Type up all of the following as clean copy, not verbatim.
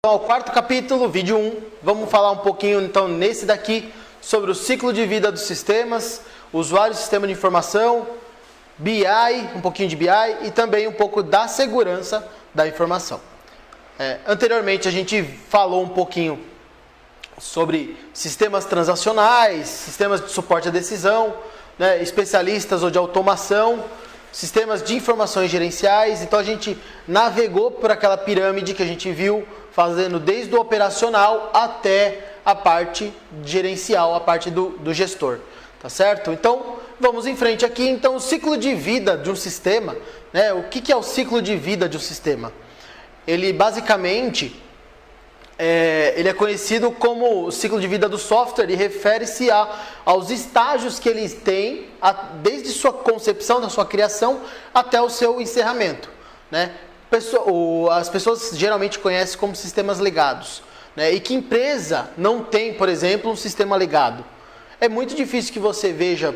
Ao quarto capítulo, vídeo 1, vamos falar um pouquinho então nesse daqui sobre o ciclo de vida dos sistemas, usuário e sistema de informação, BI, um pouquinho de BI e também um pouco da segurança da informação. Anteriormente a gente falou um pouquinho sobre sistemas transacionais, sistemas de suporte à decisão, né, especialistas ou de automação, sistemas de informações gerenciais. Então a gente navegou por aquela pirâmide que a gente viu, fazendo desde o operacional até a parte gerencial, a parte do gestor, tá certo? Então vamos em frente aqui. Então o ciclo de vida de um sistema, né, o que é o ciclo de vida de um sistema? Ele basicamente ele é conhecido como o ciclo de vida do software e refere-se aos estágios que ele tem desde sua concepção, da sua criação, até o seu encerramento, né? As pessoas geralmente conhecem como sistemas legados, né? E que empresa não tem, por exemplo, um sistema legado? É muito difícil que você veja,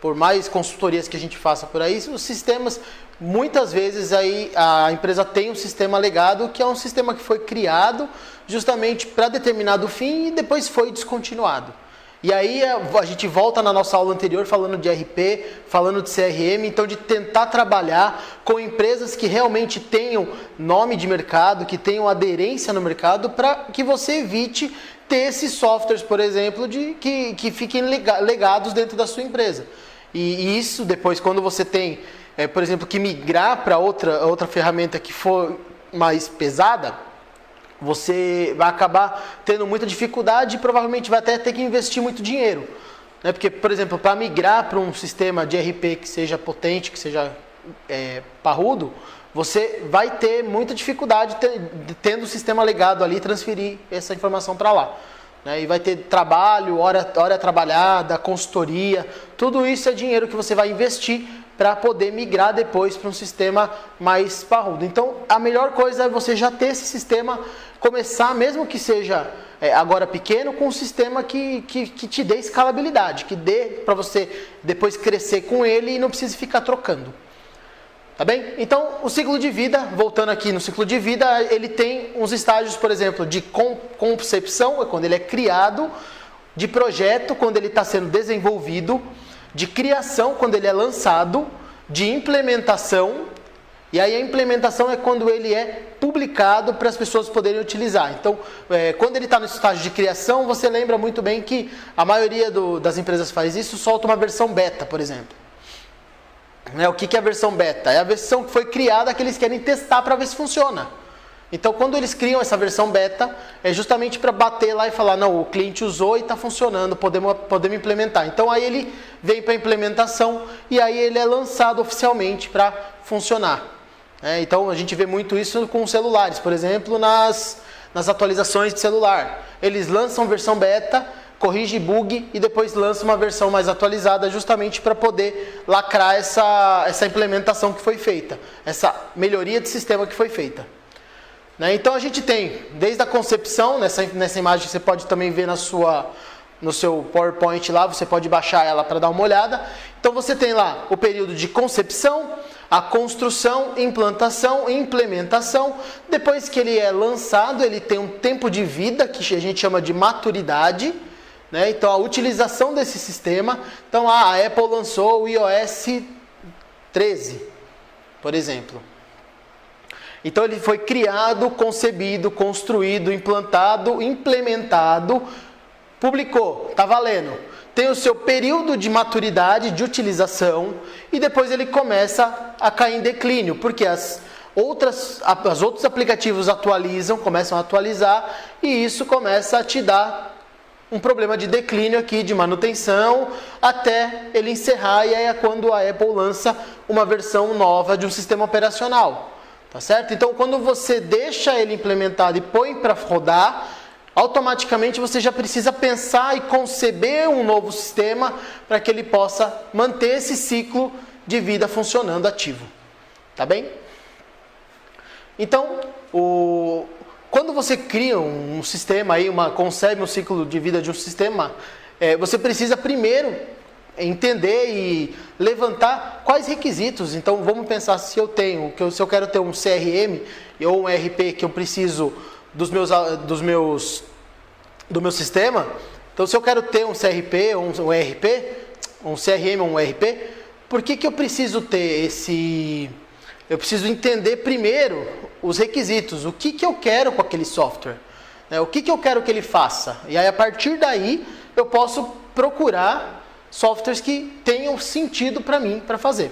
por mais consultorias que a gente faça por aí, os sistemas, muitas vezes aí a empresa tem um sistema legado, que é um sistema que foi criado justamente para determinado fim e depois foi descontinuado. E aí a gente volta na nossa aula anterior falando de RP, falando de CRM, então de tentar trabalhar com empresas que realmente tenham nome de mercado, que tenham aderência no mercado, para que você evite ter esses softwares, por exemplo, que fiquem legados dentro da sua empresa. E isso depois, quando você tem, por exemplo, que migrar para outra ferramenta que for mais pesada, você vai acabar tendo muita dificuldade e provavelmente vai até ter que investir muito dinheiro, né? Porque, por exemplo, para migrar para um sistema de RP que seja potente, que seja parrudo, você vai ter muita dificuldade tendo o sistema legado ali, transferir essa informação para lá, né? E vai ter trabalho, hora trabalhada, consultoria, tudo isso é dinheiro que você vai investir para poder migrar depois para um sistema mais parrudo. Então, a melhor coisa é você já ter esse sistema, começar, mesmo que seja agora pequeno, com um sistema que te dê escalabilidade, que dê para você depois crescer com ele e não precise ficar trocando. Tá bem? Então, o ciclo de vida, voltando aqui no ciclo de vida, ele tem uns estágios, por exemplo, de concepção, é quando ele é criado, de projeto, quando ele está sendo desenvolvido, de criação, quando ele é lançado, de implementação, e aí a implementação é quando ele é publicado para as pessoas poderem utilizar. Então, quando ele está no estágio de criação, você lembra muito bem que a maioria das empresas faz isso, solta uma versão beta, por exemplo. O que é a versão beta? É a versão que foi criada que eles querem testar para ver se funciona. Então, quando eles criam essa versão beta, é justamente para bater lá e falar, não, o cliente usou e está funcionando, podemos implementar. Então, aí ele vem para a implementação e aí ele é lançado oficialmente para funcionar. Então, a gente vê muito isso com celulares, por exemplo, nas atualizações de celular. Eles lançam versão beta, corrige bug e depois lança uma versão mais atualizada justamente para poder lacrar essa implementação que foi feita, essa melhoria de sistema que foi feita. Então a gente tem, desde a concepção, nessa imagem você pode também ver no seu PowerPoint lá, você pode baixar ela para dar uma olhada. Então você tem lá o período de concepção, a construção, implantação e implementação. Depois que ele é lançado, ele tem um tempo de vida que a gente chama de maturidade, né? Então a utilização desse sistema, então a Apple lançou o iOS 13, por exemplo. Então ele foi criado, concebido, construído, implantado, implementado, publicou, está valendo. Tem o seu período de maturidade, de utilização, e depois ele começa a cair em declínio, porque os outros aplicativos começam a atualizar, e isso começa a te dar um problema de declínio aqui, de manutenção, até ele encerrar, e aí é quando a Apple lança uma versão nova de um sistema operacional. Tá certo? Então, quando você deixa ele implementado e põe para rodar, automaticamente você já precisa pensar e conceber um novo sistema para que ele possa manter esse ciclo de vida funcionando ativo. Tá bem? Então, quando você cria um sistema, concebe um ciclo de vida de um sistema, você precisa primeiro entender e levantar quais requisitos. Então vamos pensar, se eu quero ter um CRM ou um RP que eu preciso do meu sistema. Então, se eu quero ter um CRP, um ERP, um CRM ou um ERP, por que eu preciso ter esse... Eu preciso entender primeiro os requisitos, o que eu quero com aquele software, né? O que eu quero que ele faça. E aí, a partir daí, eu posso procurar softwares que tenham sentido para mim, para fazer.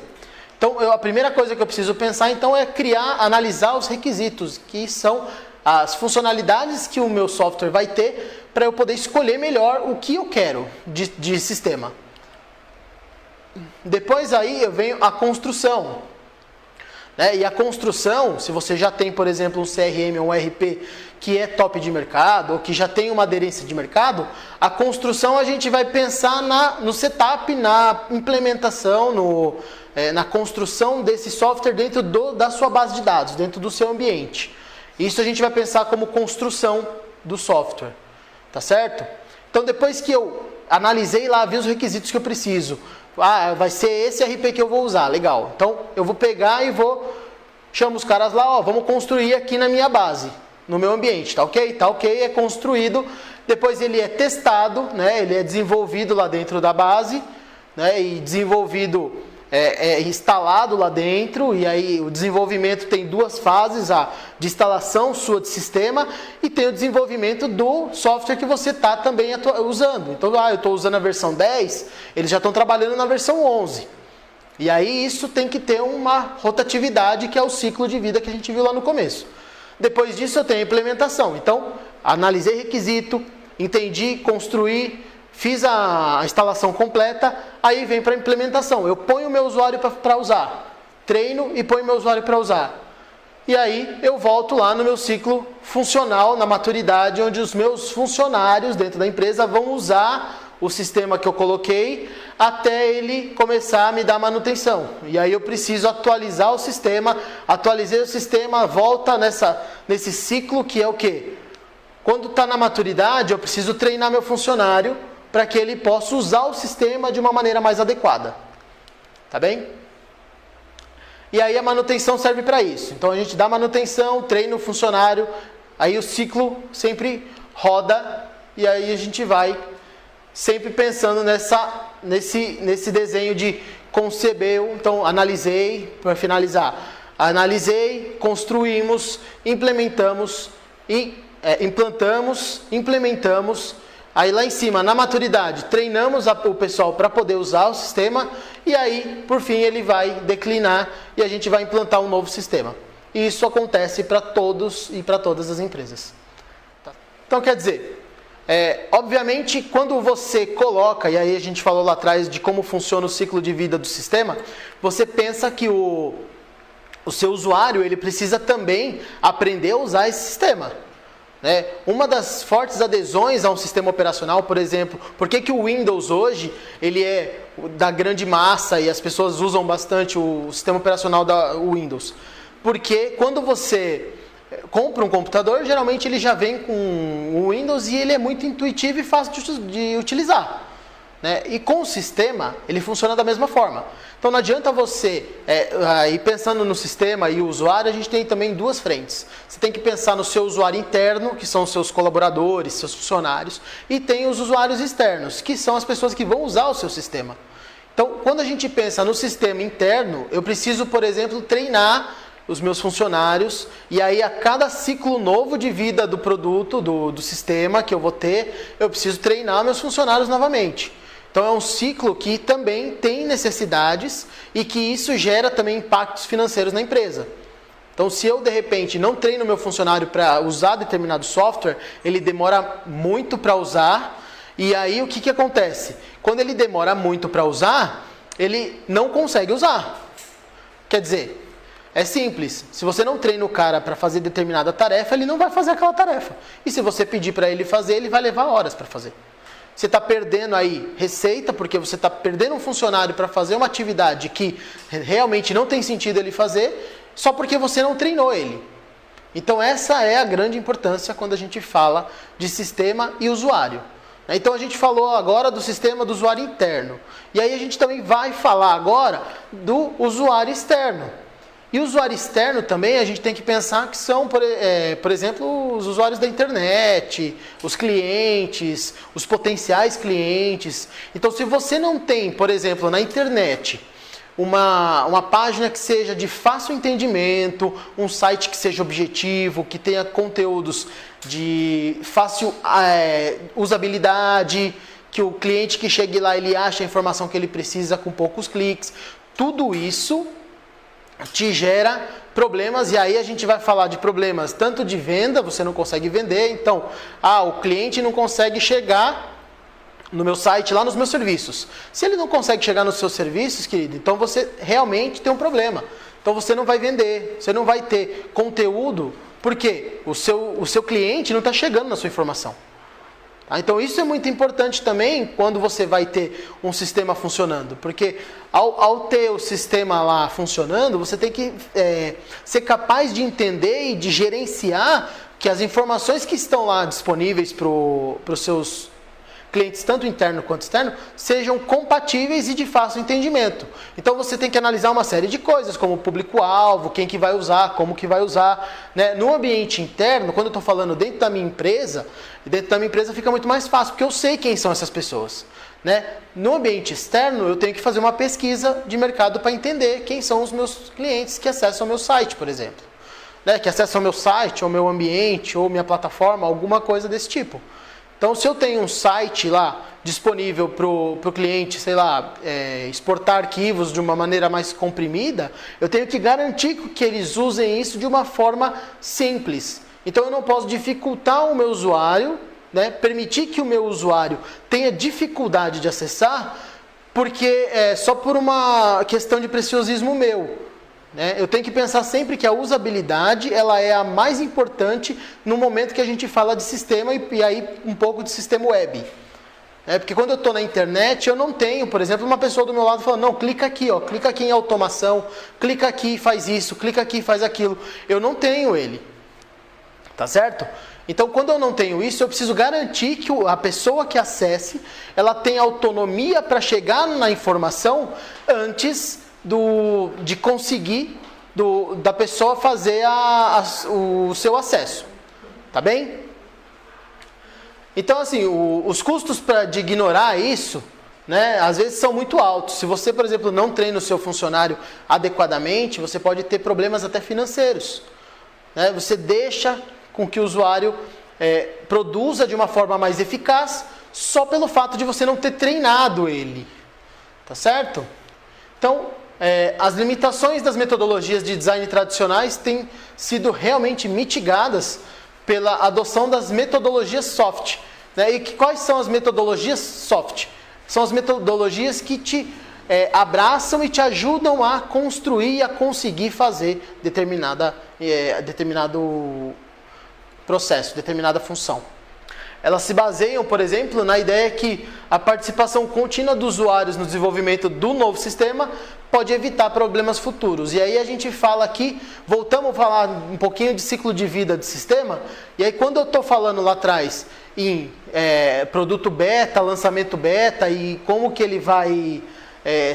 Então, a primeira coisa que eu preciso pensar, então, é analisar os requisitos, que são as funcionalidades que o meu software vai ter, para eu poder escolher melhor o que eu quero de sistema. Depois aí, vem a construção. Né? E a construção, se você já tem, por exemplo, um CRM ou um ERP que é top de mercado, ou que já tem uma aderência de mercado, a construção a gente vai pensar no setup, na implementação, na construção desse software dentro da sua base de dados, dentro do seu ambiente. Isso a gente vai pensar como construção do software, tá certo? Então, depois que eu analisei lá, vi os requisitos que eu preciso, vai ser esse RP que eu vou usar, legal. Então, eu vou pegar e chamo os caras lá, vamos construir aqui na minha base, no meu ambiente, tá ok? Tá ok, é construído, depois ele é testado, né? Ele é desenvolvido lá dentro da base, né? E desenvolvido, instalado lá dentro, e aí o desenvolvimento tem duas fases, a de instalação sua de sistema e tem o desenvolvimento do software que você está também usando. Então, eu estou usando a versão 10, eles já estão trabalhando na versão 11. E aí isso tem que ter uma rotatividade, que é o ciclo de vida que a gente viu lá no começo. Depois disso eu tenho a implementação. Então, analisei requisito, entendi, construí, fiz a instalação completa, aí vem para a implementação. Eu ponho o meu usuário para usar, treino e ponho o meu usuário para usar. E aí eu volto lá no meu ciclo funcional, na maturidade, onde os meus funcionários dentro da empresa vão usar o sistema que eu coloquei até ele começar a me dar manutenção. E aí eu preciso atualizar o sistema, atualizei o sistema, volta nesse ciclo que é o quê? Quando está na maturidade, eu preciso treinar meu funcionário para que ele possa usar o sistema de uma maneira mais adequada. Tá bem? E aí a manutenção serve para isso. Então a gente dá manutenção, treina o funcionário, aí o ciclo sempre roda e aí a gente vai sempre pensando nesse desenho de conceber. Então analisei, para finalizar, analisei, construímos, implementamos, implantamos, implementamos. Aí lá em cima, na maturidade, treinamos o pessoal para poder usar o sistema e aí, por fim, ele vai declinar e a gente vai implantar um novo sistema. E isso acontece para todos e para todas as empresas. Então, quer dizer, obviamente, quando você coloca, e aí a gente falou lá atrás de como funciona o ciclo de vida do sistema, você pensa que o seu usuário ele precisa também aprender a usar esse sistema. Uma das fortes adesões a um sistema operacional, por exemplo, por que o Windows hoje ele é da grande massa e as pessoas usam bastante o sistema operacional da Windows? Porque quando você compra um computador, geralmente ele já vem com o Windows e ele é muito intuitivo e fácil de utilizar. E com o sistema, ele funciona da mesma forma. Então não adianta você, ir pensando no sistema e o usuário, a gente tem também duas frentes. Você tem que pensar no seu usuário interno, que são os seus colaboradores, seus funcionários, e tem os usuários externos, que são as pessoas que vão usar o seu sistema. Então, quando a gente pensa no sistema interno, eu preciso, por exemplo, treinar os meus funcionários, e aí a cada ciclo novo de vida do produto, do sistema que eu vou ter, eu preciso treinar meus funcionários novamente. Então é um ciclo que também tem necessidades e que isso gera também impactos financeiros na empresa. Então se eu de repente não treino meu funcionário para usar determinado software, ele demora muito para usar e aí o que acontece? Quando ele demora muito para usar, ele não consegue usar. Quer dizer, é simples, se você não treina o cara para fazer determinada tarefa, ele não vai fazer aquela tarefa. E se você pedir para ele fazer, ele vai levar horas para fazer. Você está perdendo aí receita, porque você está perdendo um funcionário para fazer uma atividade que realmente não tem sentido ele fazer, só porque você não treinou ele. Então essa é a grande importância quando a gente fala de sistema e usuário. Então a gente falou agora do sistema do usuário interno. E aí a gente também vai falar agora do usuário externo. E o usuário externo também, a gente tem que pensar que são, por exemplo, os usuários da internet, os clientes, os potenciais clientes. Então, se você não tem, por exemplo, na internet, uma página que seja de fácil entendimento, um site que seja objetivo, que tenha conteúdos de fácil usabilidade, que o cliente que chegue lá, ele acha a informação que ele precisa com poucos cliques, tudo isso te gera problemas, e aí a gente vai falar de problemas tanto de venda, você não consegue vender, então, o cliente não consegue chegar no meu site, lá nos meus serviços. Se ele não consegue chegar nos seus serviços, querido, então você realmente tem um problema. Então você não vai vender, você não vai ter conteúdo, porque o seu cliente não está chegando na sua informação. Tá? Então isso é muito importante também quando você vai ter um sistema funcionando, porque ao ter o sistema lá funcionando, você tem que ser capaz de entender e de gerenciar que as informações que estão lá disponíveis para os seus clientes, tanto interno quanto externo, sejam compatíveis e de fácil entendimento. Então você tem que analisar uma série de coisas, como o público-alvo, quem que vai usar, como que vai usar. Né? No ambiente interno, quando eu estou falando dentro da minha empresa fica muito mais fácil, porque eu sei quem são essas pessoas. Né? No ambiente externo, eu tenho que fazer uma pesquisa de mercado para entender quem são os meus clientes que acessam o meu site, por exemplo. Né? Que acessam o meu site, ou meu ambiente, ou minha plataforma, alguma coisa desse tipo. Então, se eu tenho um site lá disponível para o cliente, sei lá, exportar arquivos de uma maneira mais comprimida, eu tenho que garantir que eles usem isso de uma forma simples. Então, eu não posso dificultar o meu usuário, né, permitir que o meu usuário tenha dificuldade de acessar, porque só por uma questão de preciosismo meu. Eu tenho que pensar sempre que a usabilidade ela é a mais importante no momento que a gente fala de sistema e aí um pouco de sistema web. Porque quando eu estou na internet, eu não tenho, por exemplo, uma pessoa do meu lado falando, não, clica aqui em automação, clica aqui e faz isso, clica aqui e faz aquilo. Eu não tenho ele. Tá certo? Então, quando eu não tenho isso, eu preciso garantir que a pessoa que acesse, ela tenha autonomia para chegar na informação antes de conseguir da pessoa fazer o seu acesso. Tá bem? Então, assim, os custos de ignorar isso, né, às vezes são muito altos. Se você, por exemplo, não treina o seu funcionário adequadamente, você pode ter problemas até financeiros. Né? Você deixa com que o usuário produza de uma forma mais eficaz só pelo fato de você não ter treinado ele. Tá certo? Então, as limitações das metodologias de design tradicionais têm sido realmente mitigadas pela adoção das metodologias soft. Né? E quais são as metodologias soft? São as metodologias que te abraçam e te ajudam a construir e a conseguir fazer determinado processo, determinada função. Elas se baseiam, por exemplo, na ideia que a participação contínua dos usuários no desenvolvimento do novo sistema pode evitar problemas futuros. E aí a gente fala aqui, voltamos a falar um pouquinho de ciclo de vida do sistema, e aí quando eu estou falando lá atrás em produto beta, lançamento beta e como que ele vai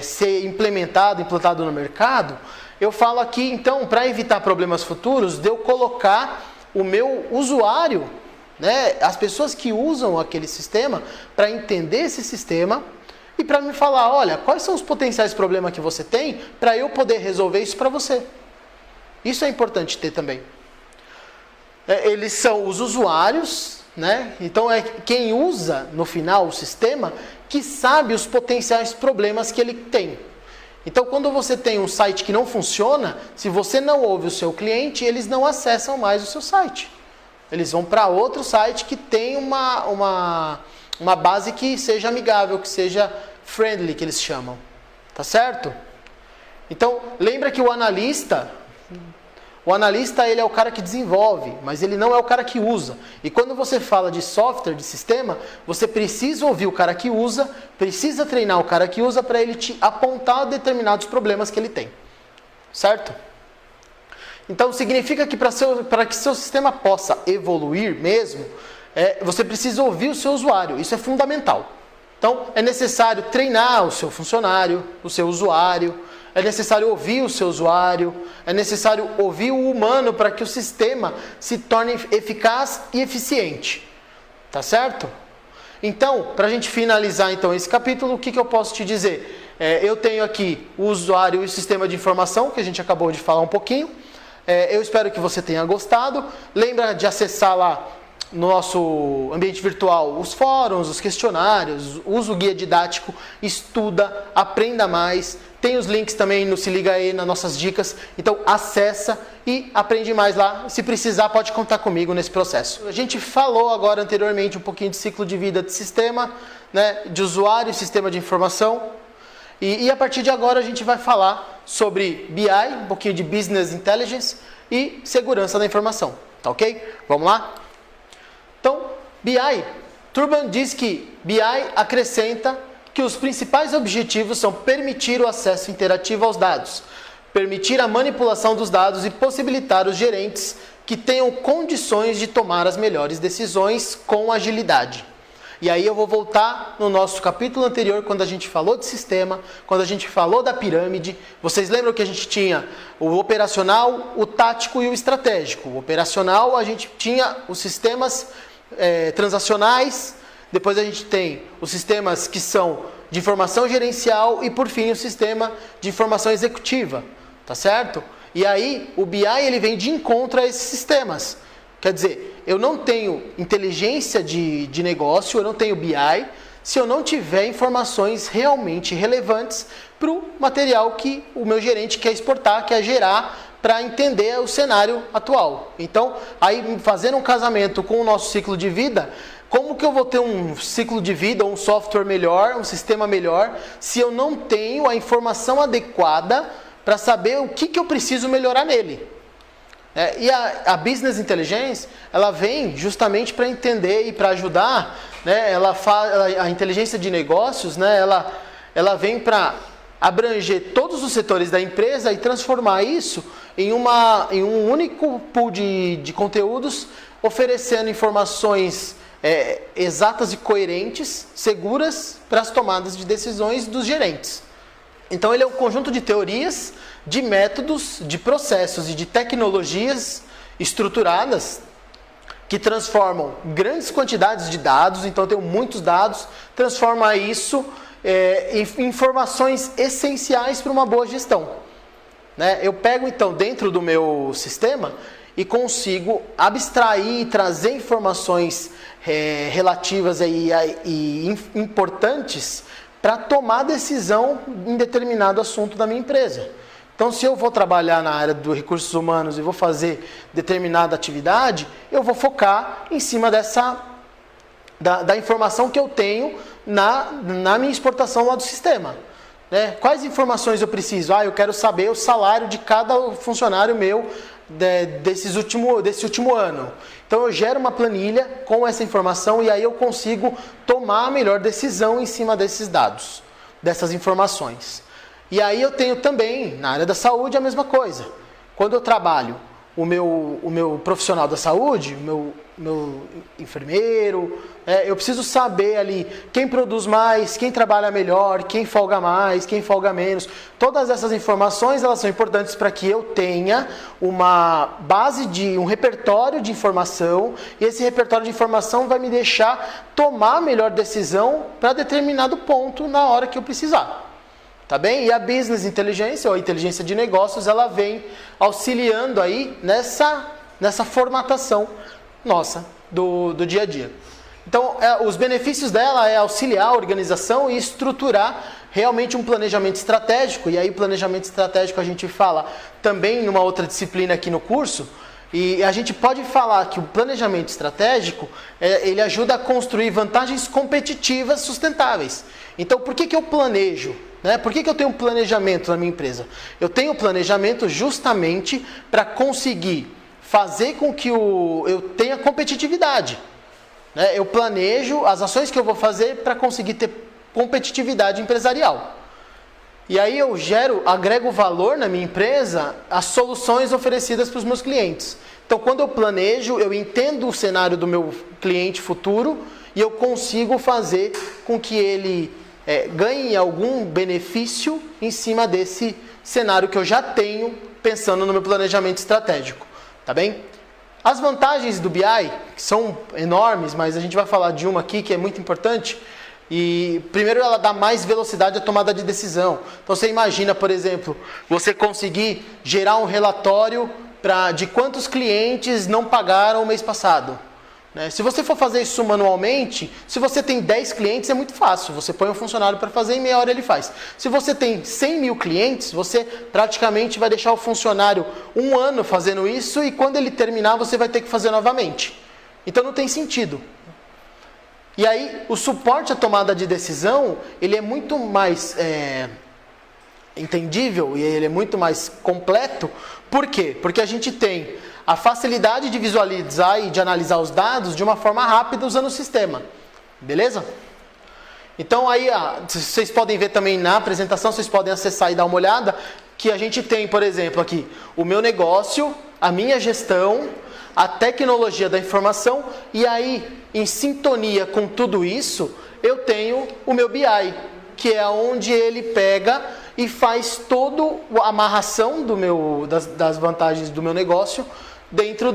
ser implantado no mercado, eu falo aqui, então, para evitar problemas futuros, de eu colocar o meu usuário, né, as pessoas que usam aquele sistema, para entender esse sistema e para me falar, olha, quais são os potenciais problemas que você tem para eu poder resolver isso para você. Isso é importante ter também. Eles são os usuários, né? Então é quem usa no final o sistema que sabe os potenciais problemas que ele tem. Então quando você tem um site que não funciona, se você não ouve o seu cliente, eles não acessam mais o seu site. Eles vão para outro site que tem uma base que seja amigável, que seja friendly, que eles chamam. Tá certo? Então, lembra que o analista ele é o cara que desenvolve, mas ele não é o cara que usa. E quando você fala de software, de sistema, você precisa ouvir o cara que usa, precisa treinar o cara que usa para ele te apontar determinados problemas que ele tem. Certo? Então, significa que para que seu sistema possa evoluir mesmo, você precisa ouvir o seu usuário. Isso é fundamental. Então, é necessário treinar o seu funcionário, o seu usuário, é necessário ouvir o seu usuário, é necessário ouvir o humano para que o sistema se torne eficaz e eficiente. Tá certo? Então, para a gente finalizar então esse capítulo, o que eu posso te dizer? Eu tenho aqui o usuário e o sistema de informação, que a gente acabou de falar um pouquinho. Eu espero que você tenha gostado. Lembra de acessar lá no nosso ambiente virtual os fóruns, os questionários, usa o guia didático, estuda, aprenda mais. Tem os links também no Se Liga Aí, nas nossas dicas. Então acessa e aprende mais lá. Se precisar, pode contar comigo nesse processo. A gente falou agora anteriormente um pouquinho de ciclo de vida de sistema, né, de usuário e sistema de informação. E a partir de agora a gente vai falar sobre BI, um pouquinho de Business Intelligence e segurança da informação. Tá ok? Vamos lá? Então, BI. Turban diz que BI acrescenta que os principais objetivos são permitir o acesso interativo aos dados, permitir a manipulação dos dados e possibilitar os gerentes que tenham condições de tomar as melhores decisões com agilidade. E aí eu vou voltar no nosso capítulo anterior, quando a gente falou de sistema, quando a gente falou da pirâmide. Vocês lembram que a gente tinha o operacional, o tático e o estratégico. O operacional, a gente tinha os sistemas transacionais, depois a gente tem os sistemas que são de informação gerencial e, por fim, o sistema de informação executiva. Tá certo? E aí o BI ele vem de encontro a esses sistemas. Quer dizer, eu não tenho inteligência de negócio, eu não tenho BI, se eu não tiver informações realmente relevantes para o material que o meu gerente quer exportar, quer gerar para entender o cenário atual. Então, aí fazendo um casamento com o nosso ciclo de vida, como que eu vou ter um ciclo de vida, um software melhor, um sistema melhor, se eu não tenho a informação adequada para saber o que eu preciso melhorar nele? E a Business Intelligence, ela vem justamente para entender e para ajudar, né? A inteligência de negócios, né? Ela vem para abranger todos os setores da empresa e transformar isso em um único pool de conteúdos, oferecendo informações exatas e coerentes, seguras para as tomadas de decisões dos gerentes. Então ele é um conjunto de teorias, de métodos, de processos e de tecnologias estruturadas que transformam grandes quantidades de dados, então eu tenho muitos dados, transforma isso em informações essenciais para uma boa gestão. Né? Eu pego então dentro do meu sistema e consigo abstrair e trazer informações relativas e importantes para tomar decisão em determinado assunto da minha empresa. Então, se eu vou trabalhar na área dos recursos humanos e vou fazer determinada atividade, eu vou focar em cima da informação que eu tenho na minha exportação lá do sistema. Né? Quais informações eu preciso? Eu quero saber o salário de cada funcionário meu desse último ano. Então eu gero uma planilha com essa informação e aí eu consigo tomar a melhor decisão em cima desses dados, dessas informações. E aí eu tenho também, na área da saúde, a mesma coisa. Quando eu trabalho o meu profissional da saúde, o meu enfermeiro, eu preciso saber ali quem produz mais, quem trabalha melhor, quem folga mais, quem folga menos. Todas essas informações elas são importantes para que eu tenha uma base um repertório de informação, e esse repertório de informação vai me deixar tomar a melhor decisão para determinado ponto na hora que eu precisar. Tá bem? E a Business Intelligence, ou a inteligência de negócios, ela vem auxiliando aí nessa formatação nossa do dia a dia. Então, os benefícios dela é auxiliar a organização e estruturar realmente um planejamento estratégico. E aí, planejamento estratégico a gente fala também numa outra disciplina aqui no curso. E a gente pode falar que o planejamento estratégico, ele ajuda a construir vantagens competitivas sustentáveis. Então, por que eu planejo? Né? Por que eu tenho um planejamento na minha empresa? Eu tenho planejamento justamente para conseguir fazer com que eu tenha competitividade. Né? Eu planejo as ações que eu vou fazer para conseguir ter competitividade empresarial. E aí eu agrego valor na minha empresa às soluções oferecidas para os meus clientes. Então, quando eu planejo, eu entendo o cenário do meu cliente futuro e eu consigo fazer com que ele ganhe algum benefício em cima desse cenário que eu já tenho pensando no meu planejamento estratégico, tá bem? As vantagens do BI, que são enormes, mas a gente vai falar de uma aqui que é muito importante. E primeiro, ela dá mais velocidade à tomada de decisão. Então você imagina, por exemplo, você conseguir gerar um relatório de quantos clientes não pagaram o mês passado. Se você for fazer isso manualmente, se você tem 10 clientes é muito fácil, você põe um funcionário para fazer e em meia hora ele faz. Se você tem 100 mil clientes, você praticamente vai deixar o funcionário um ano fazendo isso e quando ele terminar você vai ter que fazer novamente. Então não tem sentido. E aí o suporte à tomada de decisão, ele é muito mais entendível e ele é muito mais completo. Por quê? Porque a gente tem a facilidade de visualizar e de analisar os dados de uma forma rápida usando o sistema. Beleza? Então aí, vocês podem ver também na apresentação, vocês podem acessar e dar uma olhada, que a gente tem, por exemplo, aqui, o meu negócio, a minha gestão, a tecnologia da informação, e aí, em sintonia com tudo isso, eu tenho o meu BI, que é onde ele pega e faz toda a amarração das vantagens do meu negócio dentro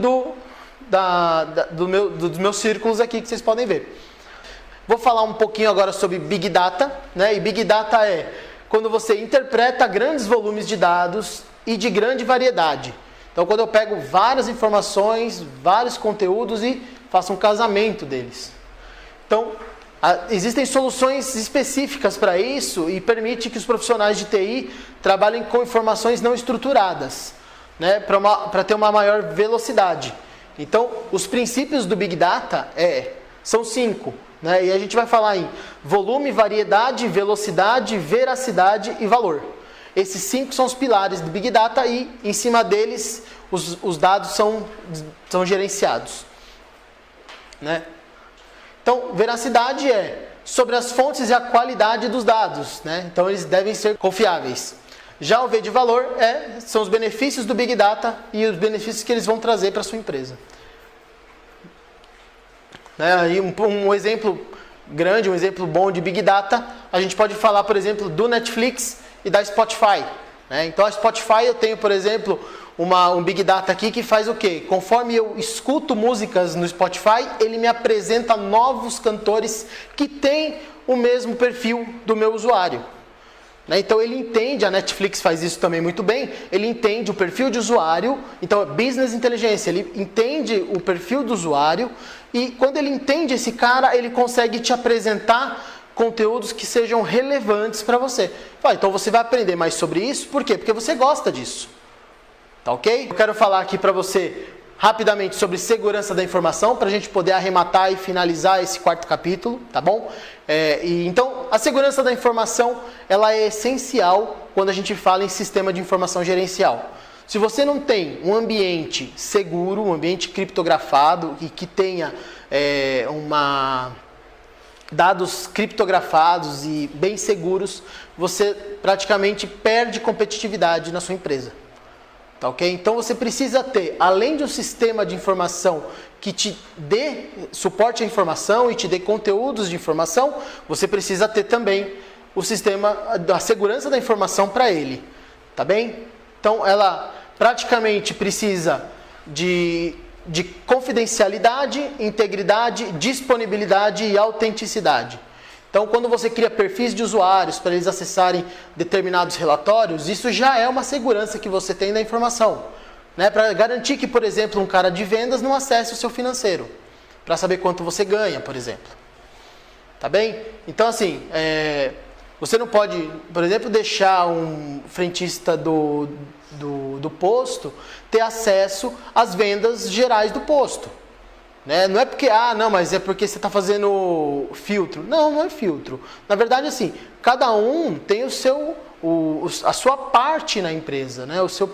dos meus círculos aqui que vocês podem ver. Vou falar um pouquinho agora sobre Big Data, né? E Big Data é quando você interpreta grandes volumes de dados e de grande variedade. Então, quando eu pego várias informações, vários conteúdos e faço um casamento deles. Então, existem soluções específicas para isso e permite que os profissionais de TI trabalhem com informações não estruturadas, né, para ter uma maior velocidade. Então, os princípios do Big Data são 5. Né, e a gente vai falar em volume, variedade, velocidade, veracidade e valor. Esses 5 são os pilares do Big Data e, em cima deles, os dados são gerenciados. Né? Então, veracidade é sobre as fontes e a qualidade dos dados. Né? Então, eles devem ser confiáveis. Já o V de valor são os benefícios do Big Data e os benefícios que eles vão trazer para a sua empresa. Né? E um exemplo grande, um exemplo bom de Big Data, a gente pode falar, por exemplo, do Netflix e da Spotify. Né? Então, a Spotify eu tenho, por exemplo, um Big Data aqui que faz o quê? Conforme eu escuto músicas no Spotify, ele me apresenta novos cantores que têm o mesmo perfil do meu usuário. Então ele entende, a Netflix faz isso também muito bem, ele entende o perfil de usuário, então é business inteligência, ele entende o perfil do usuário e quando ele entende esse cara, ele consegue te apresentar conteúdos que sejam relevantes para você. Então você vai aprender mais sobre isso, por quê? Porque você gosta disso. Tá ok? Eu quero falar aqui para você rapidamente sobre segurança da informação, para a gente poder arrematar e finalizar esse 4º capítulo, tá bom? Então, a segurança da informação, ela é essencial quando a gente fala em sistema de informação gerencial. Se você não tem um ambiente seguro, um ambiente criptografado e que tenha dados criptografados e bem seguros, você praticamente perde competitividade na sua empresa. Tá ok? Então você precisa ter, além de um sistema de informação que te dê suporte à informação e te dê conteúdos de informação, você precisa ter também o sistema da segurança da informação para ele. Tá bem? Então ela praticamente precisa de confidencialidade, integridade, disponibilidade e autenticidade. Então, quando você cria perfis de usuários para eles acessarem determinados relatórios, isso já é uma segurança que você tem da informação. Né? Para garantir que, por exemplo, um cara de vendas não acesse o seu financeiro, para saber quanto você ganha, por exemplo. Tá bem? Então, assim, você não pode, por exemplo, deixar um frentista do posto ter acesso às vendas gerais do posto. Né? Não é porque, mas é porque você está fazendo filtro. Não é filtro. Na verdade, assim, cada um tem a sua parte na empresa, né? o seu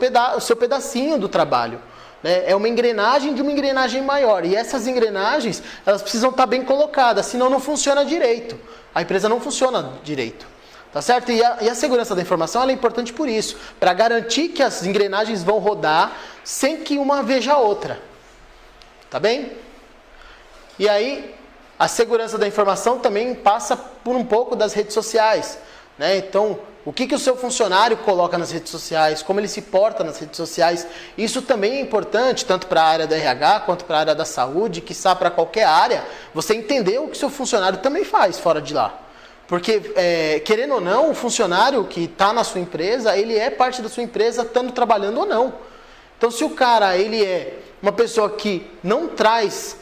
pedacinho do trabalho. Né? É uma engrenagem de uma engrenagem maior. E essas engrenagens, elas precisam estar bem colocadas, senão não funciona direito. A empresa não funciona direito. Tá certo? E a segurança da informação ela é importante por isso, para garantir que as engrenagens vão rodar sem que uma veja a outra. Tá bem? E aí, a segurança da informação também passa por um pouco das redes sociais. né? Então, o que o seu funcionário coloca nas redes sociais, como ele se porta nas redes sociais, isso também é importante, tanto para a área da RH, quanto para a área da saúde, quiçá para qualquer área, você entender o que o seu funcionário também faz fora de lá. Porque, querendo ou não, o funcionário que está na sua empresa, ele é parte da sua empresa, estando trabalhando ou não. Então, se o cara ele é uma pessoa que não traz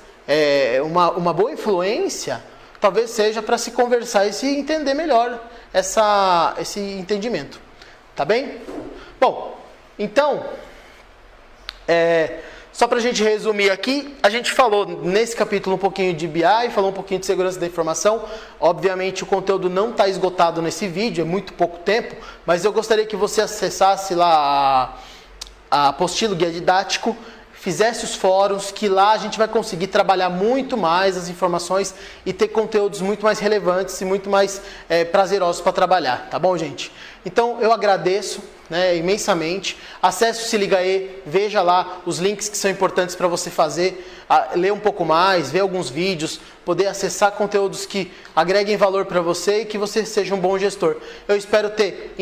uma boa influência, talvez seja para se conversar e se entender melhor esse entendimento. Tá bem? Bom, então, só para a gente resumir aqui, a gente falou nesse capítulo um pouquinho de BI, falou um pouquinho de segurança da informação. Obviamente o conteúdo não está esgotado nesse vídeo, é muito pouco tempo, mas eu gostaria que você acessasse lá a apostila guia didático, fizesse os fóruns, que lá a gente vai conseguir trabalhar muito mais as informações e ter conteúdos muito mais relevantes e muito mais prazerosos para trabalhar, tá bom, gente? Então eu agradeço, né, imensamente. Acesse o Se Liga Aí, veja lá os links que são importantes para você fazer, ler um pouco mais, ver alguns vídeos, poder acessar conteúdos que agreguem valor para você e que você seja um bom gestor. Eu espero ter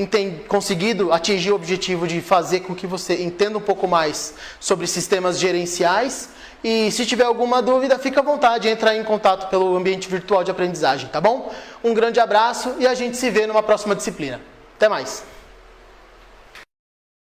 conseguido atingir o objetivo de fazer com que você entenda um pouco mais sobre sistemas gerenciais. E se tiver alguma dúvida, fica à vontade, entrar em contato pelo ambiente virtual de aprendizagem, tá bom? Um grande abraço e a gente se vê numa próxima disciplina. Até mais!